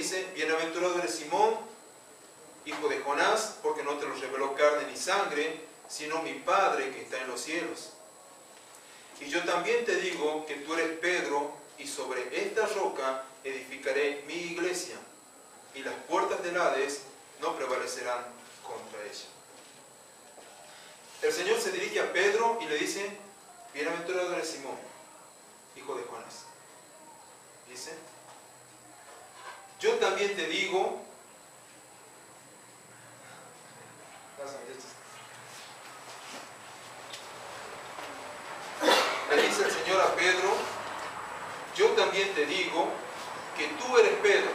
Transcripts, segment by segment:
dice, bienaventurado eres Simón, hijo de Jonás, porque no te lo reveló carne ni sangre, sino mi Padre que está en los cielos. Y yo también te digo que tú eres Pedro, y sobre esta roca edificaré mi iglesia, y las puertas del Hades no prevalecerán contra ella. El Señor se dirige a Pedro y le dice, bienaventurado eres Simón, hijo de Jonás. Dice, yo también te digo, le dice el Señor a Pedro, yo también te digo que tú eres Pedro.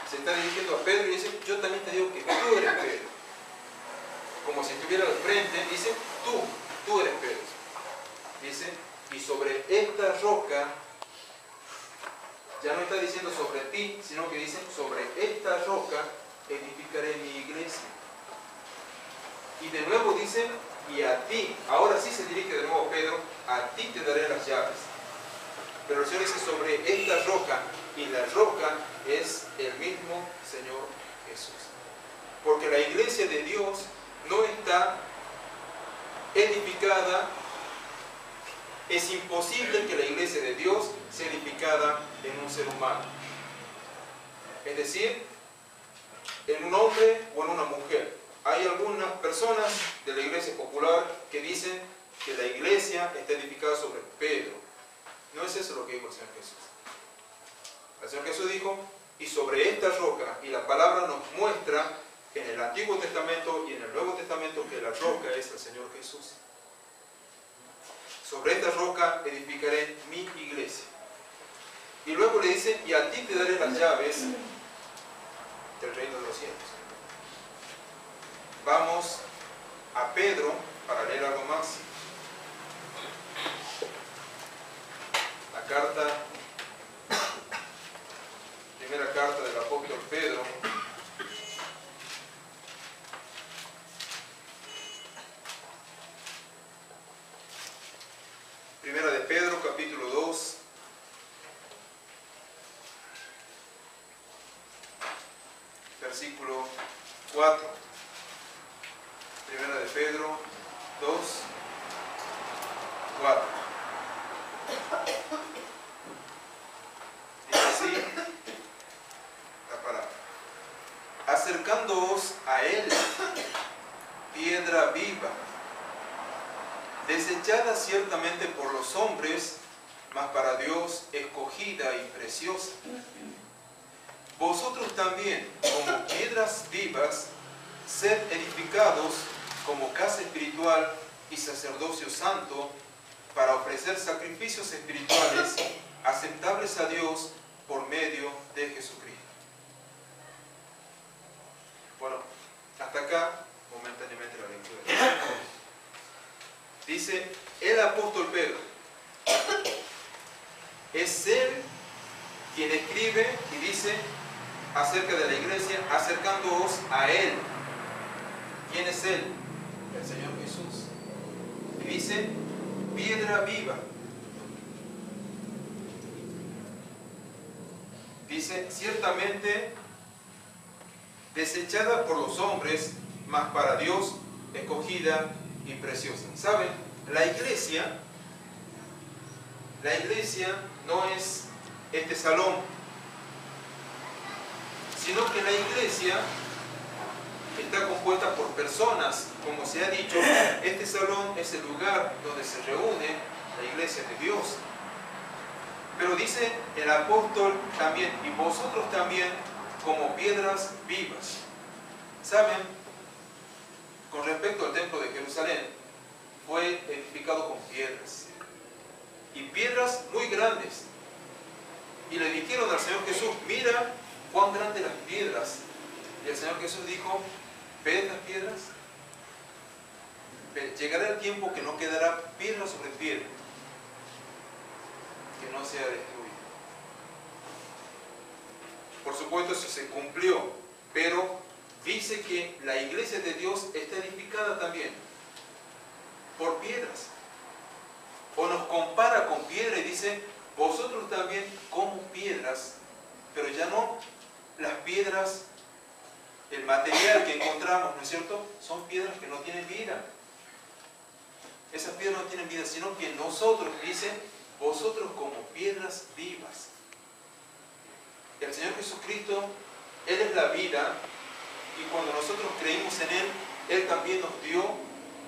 Se está dirigiendo a Pedro y dice, yo también te digo que tú eres Pedro. Como si estuviera al frente, dice, tú eres Pedro. Dice, y sobre esta roca, ya no está diciendo sobre ti, sino que dice, sobre esta roca edificaré mi iglesia. Y de nuevo dice, y a ti, ahora sí se dirige de nuevo a Pedro, a ti te daré las llaves. Pero el Señor dice sobre esta roca, y la roca es el mismo Señor Jesús. Porque la iglesia de Dios no está edificada, es imposible que la iglesia de Dios sea edificada en un ser humano. Es decir, en un hombre o en una mujer. Hay algunas personas de la iglesia popular que dicen que la iglesia está edificada sobre Pedro. No es eso lo que dijo el Señor Jesús. El Señor Jesús dijo, y sobre esta roca, y la palabra nos muestra en el Antiguo Testamento y en el Nuevo Testamento que la roca es el Señor Jesús. Sobre esta roca edificaré mi iglesia. Y luego le dice, y a ti te daré las llaves del reino de los cielos. Vamos a Pedro para leer algo más. Primera carta del apóstol Pedro. Primera de Pedro, capítulo 2. Versículo 4. Primera de Pedro 2, 4. Dice así la palabra. Acercándoos a él, piedra viva, desechada ciertamente por los hombres, mas para Dios escogida y preciosa. Vosotros también, como piedras vivas, sed edificados como casa espiritual y sacerdocio santo, para ofrecer sacrificios espirituales aceptables a Dios por medio de Jesucristo. Bueno, hasta acá, momentáneamente la lectura. Dice el apóstol Pedro, es él quien escribe y dice acerca de la iglesia, acercándoos a él. ¿Quién es él? El Señor Jesús. Y dice, piedra viva. Dice, ciertamente desechada por los hombres, mas para Dios escogida y preciosa. ¿Saben? La iglesia no es este salón, sino que la iglesia está compuesta por personas. Como se ha dicho, este salón es el lugar donde se reúne la iglesia de Dios. Pero dice el apóstol también, y vosotros también como piedras vivas. ¿Saben? Con respecto al templo de Jerusalén, fue edificado con piedras. Y piedras muy grandes. Y le dijeron al Señor Jesús, mira cuán grandes las piedras. Y el Señor Jesús dijo, ¿ves las piedras? Llegará el tiempo que no quedará piedra sobre piedra que no sea destruida. Por supuesto eso se cumplió, pero dice que la iglesia de Dios está edificada también por piedras. O nos compara con piedra y dice, vosotros también como piedras pero ya no las piedras, el material que encontramos, ¿no es cierto? Son piedras que no tienen vida. Esas piedras no tienen vida, sino que nosotros, dice, vosotros como piedras vivas. El Señor Jesucristo, Él es la vida, y cuando nosotros creímos en Él, Él también nos dio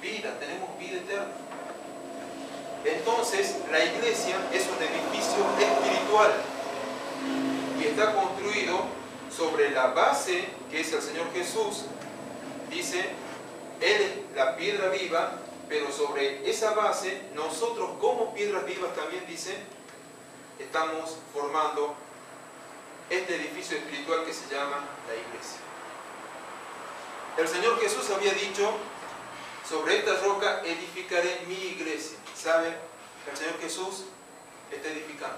vida, tenemos vida eterna. Entonces, la iglesia es un edificio espiritual y está construido sobre la base que es el Señor Jesús. Dice, Él es la piedra viva, pero sobre esa base, nosotros como piedras vivas también, dice, estamos formando este edificio espiritual que se llama la iglesia. El Señor Jesús había dicho, sobre esta roca edificaré mi iglesia. ¿Sabe? El Señor Jesús está edificando.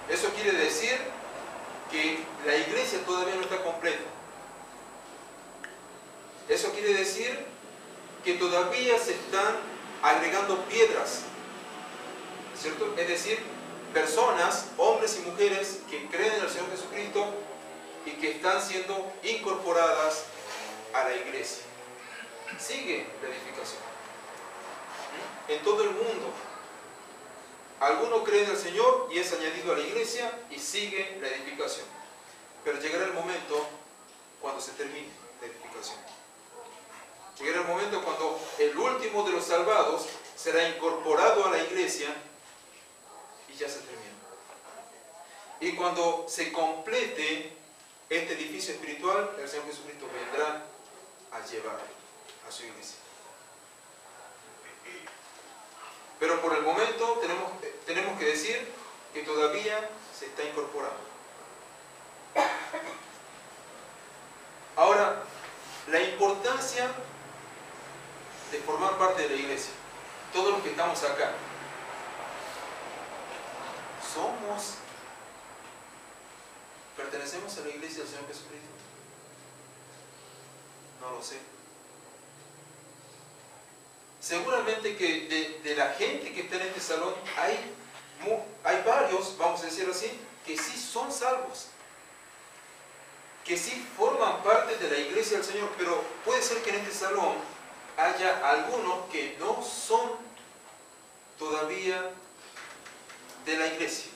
Eso quiere decir que la iglesia todavía no está completa. Eso quiere decir que todavía se están agregando piedras, ¿cierto? Es decir, personas, hombres y mujeres que creen en el Señor Jesucristo y que están siendo incorporadas a la iglesia. Sigue la edificación. En todo el mundo. Algunos creen en el Señor y es añadido a la iglesia y sigue la edificación. Pero llegará el momento cuando se termine la edificación. Llegará el momento cuando el último de los salvados será incorporado a la iglesia y ya se termina. Y cuando se complete este edificio espiritual, el Señor Jesucristo vendrá a llevar a su iglesia. Pero por el momento tenemos que decir que todavía se está incorporando. Ahora, la importancia de formar parte de la iglesia. Todos los que estamos acá, ¿pertenecemos a la iglesia del Señor Jesucristo? No lo sé. Seguramente que de la gente que está en este salón hay varios, vamos a decir así, que sí son salvos, que sí forman parte de la iglesia del Señor, pero puede ser que en este salón haya algunos que no son todavía de la iglesia.